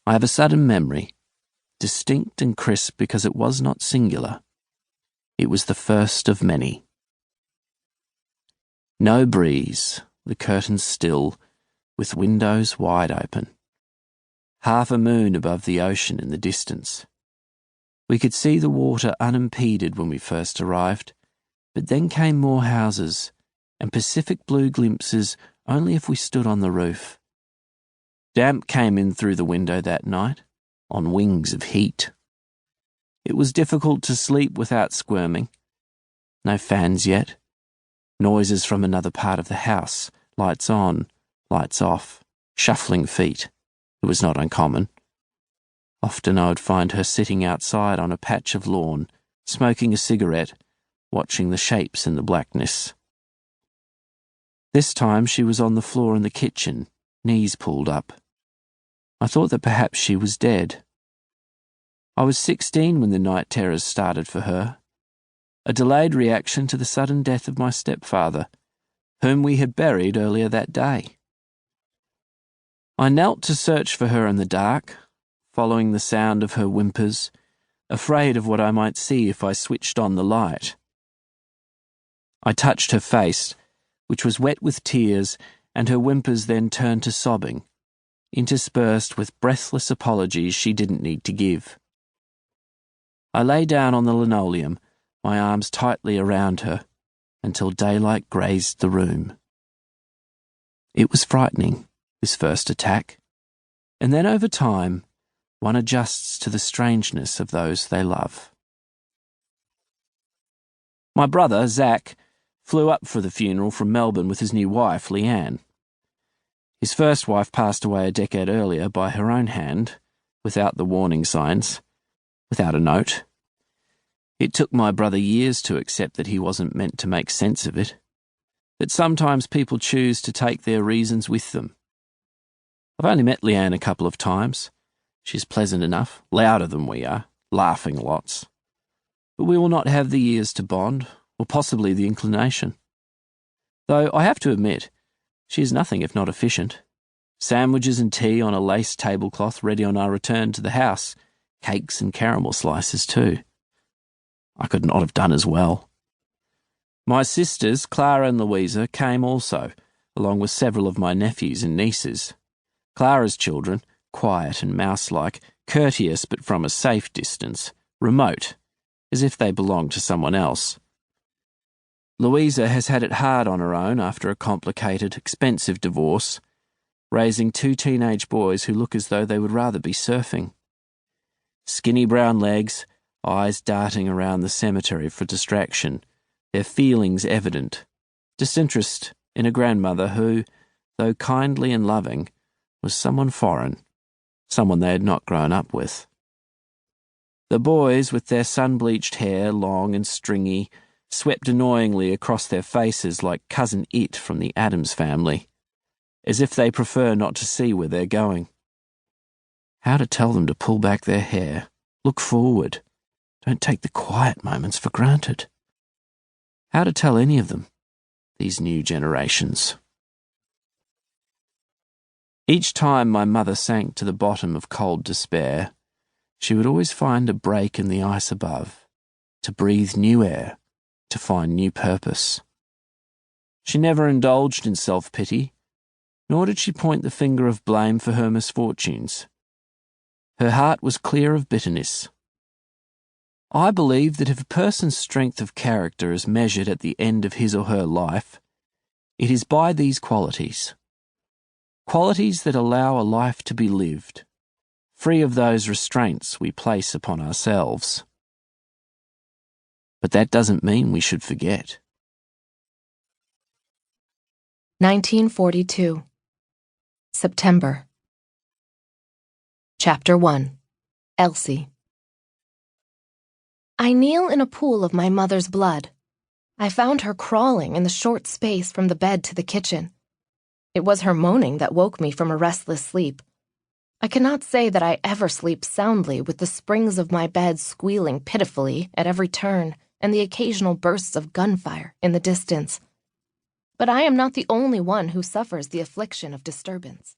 I have a sudden memory, distinct and crisp because it was not singular. It was the first of many. No breeze, the curtains still, with windows wide open. Half a moon above the ocean in the distance. We could see the water unimpeded when we first arrived, but then came more houses, and Pacific blue glimpses only if we stood on the roof. Damp came in through the window that night, on wings of heat. It was difficult to sleep without squirming. No fans yet. Noises from another part of the house, lights on, lights off, shuffling feet. It was not uncommon. Often I would find her sitting outside on a patch of lawn, smoking a cigarette, watching the shapes in the blackness. This time she was on the floor in the kitchen, knees pulled up. I thought that perhaps she was dead. I was 16 when the night terrors started for her. A delayed reaction to the sudden death of my stepfather, whom we had buried earlier that day. I knelt to search for her in the dark, following the sound of her whimpers, afraid of what I might see if I switched on the light. I touched her face, which was wet with tears, and her whimpers then turned to sobbing, interspersed with breathless apologies she didn't need to give. I lay down on the linoleum, my arms tightly around her, until daylight grazed the room. It was frightening, this first attack, and then over time, one adjusts to the strangeness of those they love. My brother, Zach, flew up for the funeral from Melbourne with his new wife, Leanne. His first wife passed away a decade earlier by her own hand, without the warning signs, without a note. It took my brother years to accept that he wasn't meant to make sense of it, that sometimes people choose to take their reasons with them. I've only met Leanne a couple of times. She's pleasant enough, louder than we are, laughing lots. But we will not have the years to bond, or possibly the inclination. Though I have to admit, she is nothing if not efficient. Sandwiches and tea on a lace tablecloth ready on our return to the house, cakes and caramel slices too. I could not have done as well. My sisters, Clara and Louisa, came also, along with several of my nephews and nieces. Clara's children, quiet and mouse-like, courteous but from a safe distance, remote, as if they belonged to someone else. Louisa has had it hard on her own after a complicated, expensive divorce, raising 2 teenage boys who look as though they would rather be surfing. Skinny brown legs, eyes darting around the cemetery for distraction, their feelings evident, disinterest in a grandmother who, though kindly and loving, was someone foreign, someone they had not grown up with. The boys, with their sun-bleached hair, long and stringy, swept annoyingly across their faces like Cousin It from the Addams Family, as if they prefer not to see where they're going. How to tell them to pull back their hair, look forward, don't take the quiet moments for granted. How to tell any of them, these new generations. Each time my mother sank to the bottom of cold despair, she would always find a break in the ice above, to breathe new air, to find new purpose. She never indulged in self-pity, nor did she point the finger of blame for her misfortunes. Her heart was clear of bitterness. I believe that if a person's strength of character is measured at the end of his or her life, it is by these qualities. Qualities that allow a life to be lived, free of those restraints we place upon ourselves. But that doesn't mean we should forget. 1942. September. Chapter 1. Elsi. I kneel in a pool of my mother's blood. I found her crawling in the short space from the bed to the kitchen. It was her moaning that woke me from a restless sleep. I cannot say that I ever sleep soundly with the springs of my bed squealing pitifully at every turn and the occasional bursts of gunfire in the distance. But I am not the only one who suffers the affliction of disturbance.